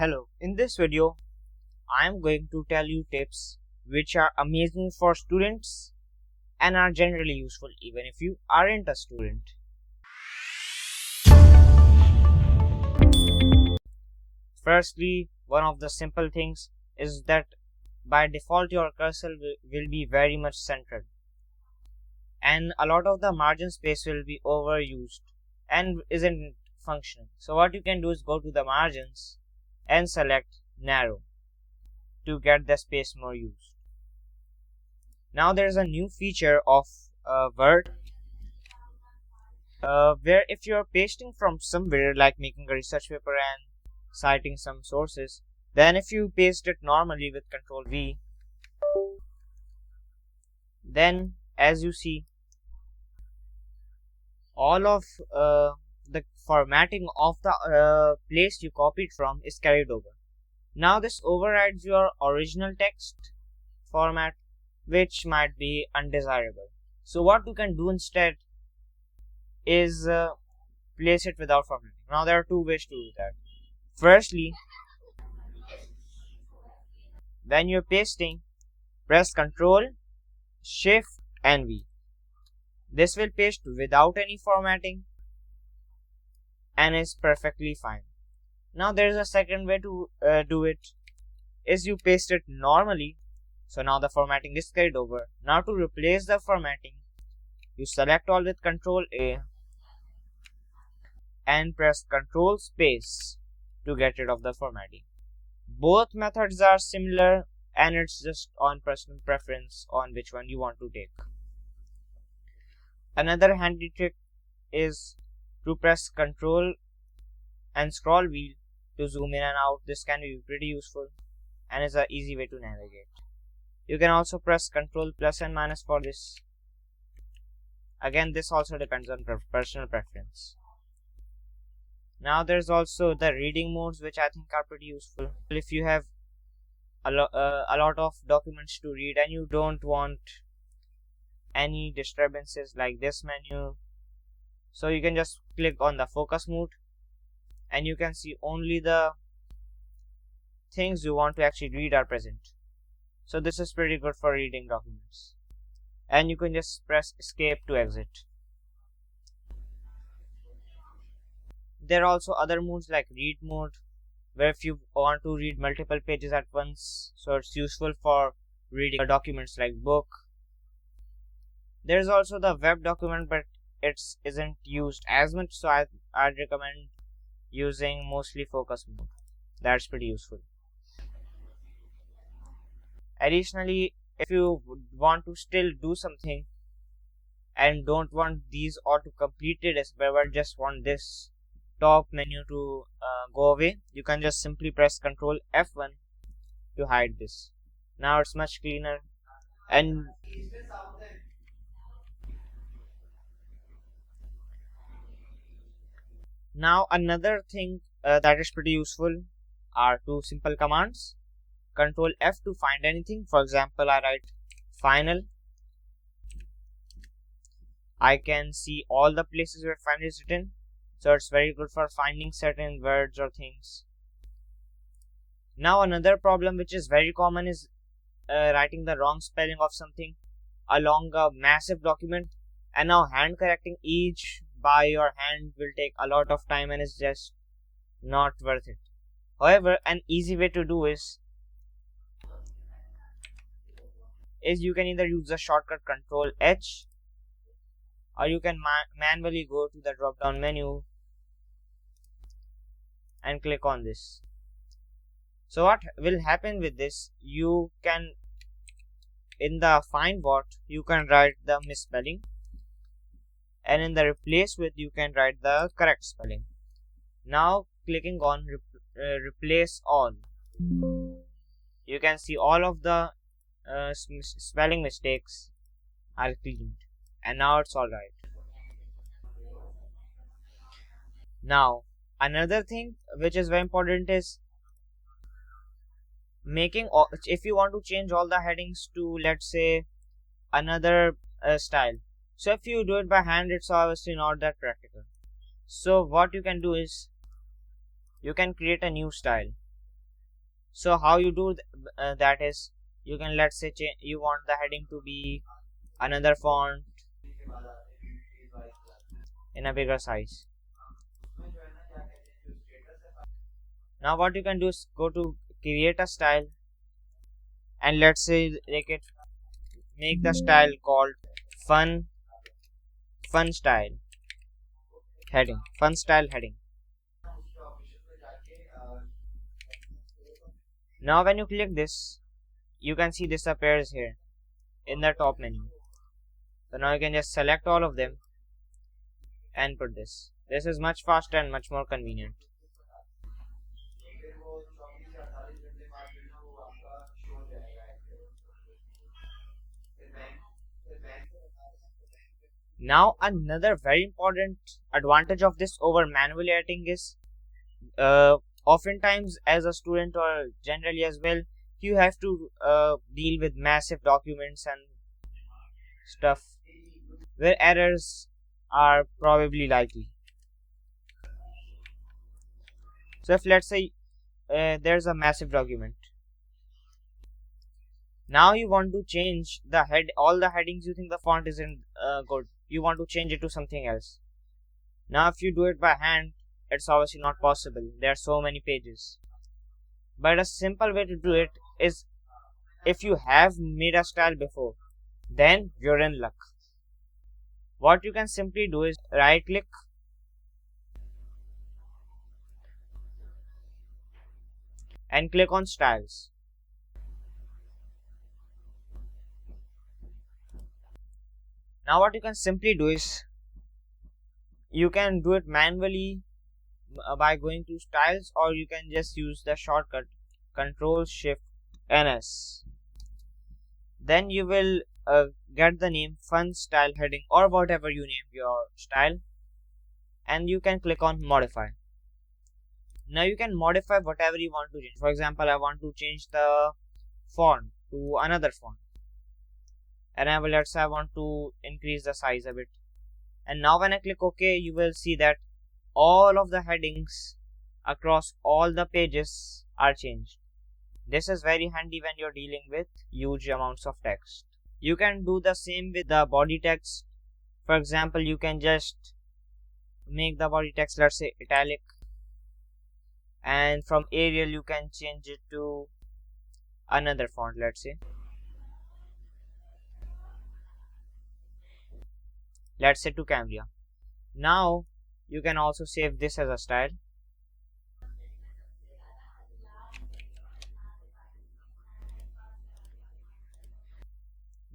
Hello, in this video I am going to tell you tips which are amazing for students and are generally useful even if you aren't a student. Firstly, one of the simple things is that by default your cursor will be very much centered, and a lot of the margin space will be overused and isn't functioning. So what you can do is go to the margins and select narrow to get the space more used. Now there is a new feature of Word where if you are pasting from somewhere, like making a research paper and citing some sources, then if you paste it normally with Ctrl V, then as you see all of the formatting of the place you copied from is carried over. Now this overrides your original text format, which might be undesirable. So what you can do instead is place it without formatting. Now there are two ways to do that. Firstly, when you're pasting, press Ctrl, Shift and V. This will paste without any formatting and is perfectly fine. Now there is a second way to do it, is you paste it normally. So now the formatting is carried over. Now to replace the formatting, you select all with Ctrl A and press Ctrl space to get rid of the formatting. Both methods are similar and it's just on personal preference on which one you want to take. Another handy trick is to press Ctrl and scroll wheel to zoom in and out. This can be pretty useful and is an easy way to navigate. You can also press Ctrl plus and minus for this. Again, this also depends on personal preference. Now there's also the reading modes, which I think are pretty useful. If you have a lot of documents to read and you don't want any disturbances like this menu, so you can just click on the focus mode and you can see only the things you want to actually read are present. So this is pretty good for reading documents. And you can just press escape to exit. There are also other modes like read mode, where if you want to read multiple pages at once, so it's useful for reading documents like book. There is also the web document, but it isn't used as much, so I'd recommend using mostly focus mode. That's pretty useful. Additionally, if you want to still do something and don't want these all to completely disappear but just want this top menu to go away, you can just simply press Ctrl F1 to hide this. Now it's much cleaner. And now another thing that is pretty useful are two simple commands. Ctrl F to find anything. For example, I write final. I can see all the places where final is written. So it's very good for finding certain words or things. Now another problem which is very common is writing the wrong spelling of something along a massive document, and now hand correcting each by your hand will take a lot of time and is just not worth it. However, an easy way to do is you can either use the shortcut Ctrl H, or you can manually go to the drop down menu and click on this. So what will happen with this, you can in the find what you can write the misspelling, and in the replace with you can write the correct spelling. Now clicking on replace all, you can see all of the spelling mistakes are cleaned, and now it's alright. Now another thing which is very important is making if you want to change all the headings to, let's say, another style. So if you do it by hand, it's obviously not that practical. So what you can do is you can create a new style. So how you do that is, you can, let's say, you want the heading to be another font in a bigger size. Now what you can do is go to create a style, and let's say make the style called fun style heading. Now when you click this, you can see this appears here in the top menu. So now you can just select all of them and put this. This is much faster and much more convenient. Now another very important advantage of this over manually editing is, oftentimes as a student or generally as well, you have to deal with massive documents and stuff where errors are probably likely. So if, let's say, there's a massive document, now you want to change all the headings, you think the font isn't good, you want to change it to something else. Now if you do it by hand, it's obviously not possible, there are so many pages. But a simple way to do it is, if you have made a style before, then you're in luck. What you can simply do is right click and click on styles. Now what you can simply do is, you can do it manually by going to styles, or you can just use the shortcut Control Shift NS. Then you will get the name fun style heading, or whatever you name your style, and you can click on modify. Now you can modify whatever you want to change. For example, I want to change the font to another font, and let's say I want to increase the size a bit. And now when I click OK, you will see that all of the headings across all the pages are changed. This is very handy when you're dealing with huge amounts of text. You can do the same with the body text. For example, you can just make the body text, let's say, italic, and from Arial you can change it to another font, let's say to Cambria. Now you can also save this as a style.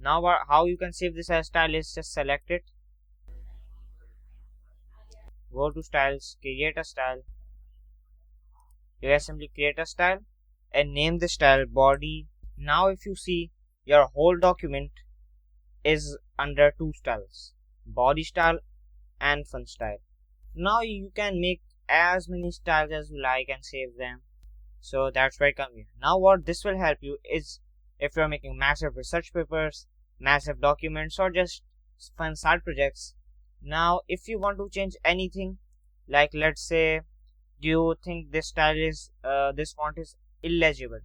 Now how you can save this as style is, just select it, go to styles, create a style. You can simply create a style and name the style body. Now if you see, your whole document is under two styles, body style and fun style. Now you can make as many styles as you like and save them. So that's very convenient. Now what this will help you is, if you're making massive research papers, massive documents, or just fun side projects, now if you want to change anything, like let's say you think this style is this font is illegible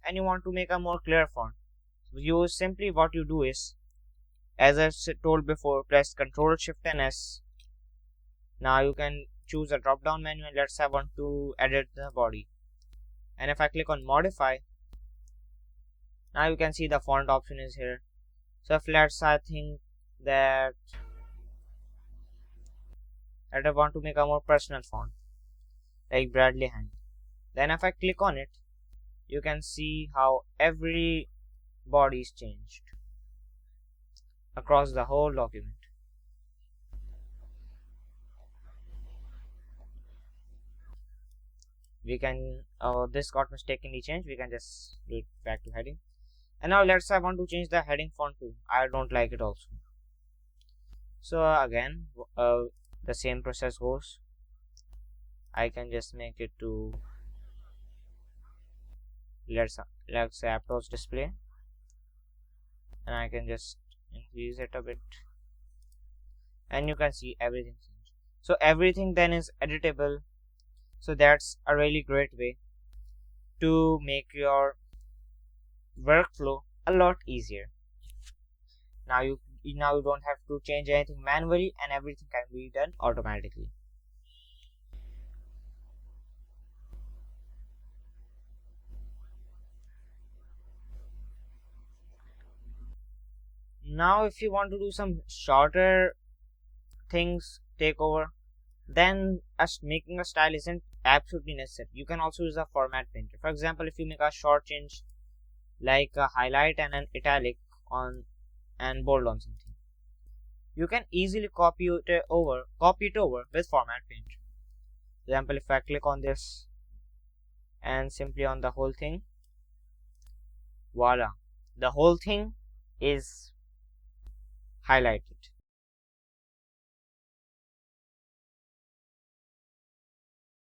and you want to make a more clear font, you simply, what you do is, as I told before, press Ctrl Shift and S. Now you can choose a drop down menu, and let's say I want to edit the body, and if I click on modify, now you can see the font option is here. So if let's say I think that I want to make a more personal font like Bradley Hand, then if I click on it, you can see how every body is changed across the whole document. We can this got mistakenly changed, we can just do it back to heading. And now let's say I want to change the heading font too, I don't like it also. So again, the same process goes. I can just make it to, let's say, Aptos display, and I can just increase it a bit, and you can see everything changed. So everything then is editable. So that's a really great way to make your workflow a lot easier. Now you don't have to change anything manually, and everything can be done automatically. Now if you want to do some shorter things take over, then us making a style isn't absolutely necessary. You can also use a format painter. For example, if you make a short change like a highlight and an italic on and bold on something, you can easily copy it over with format painter. For example, if I click on this and simply on the whole thing, voila, the whole thing is highlighted.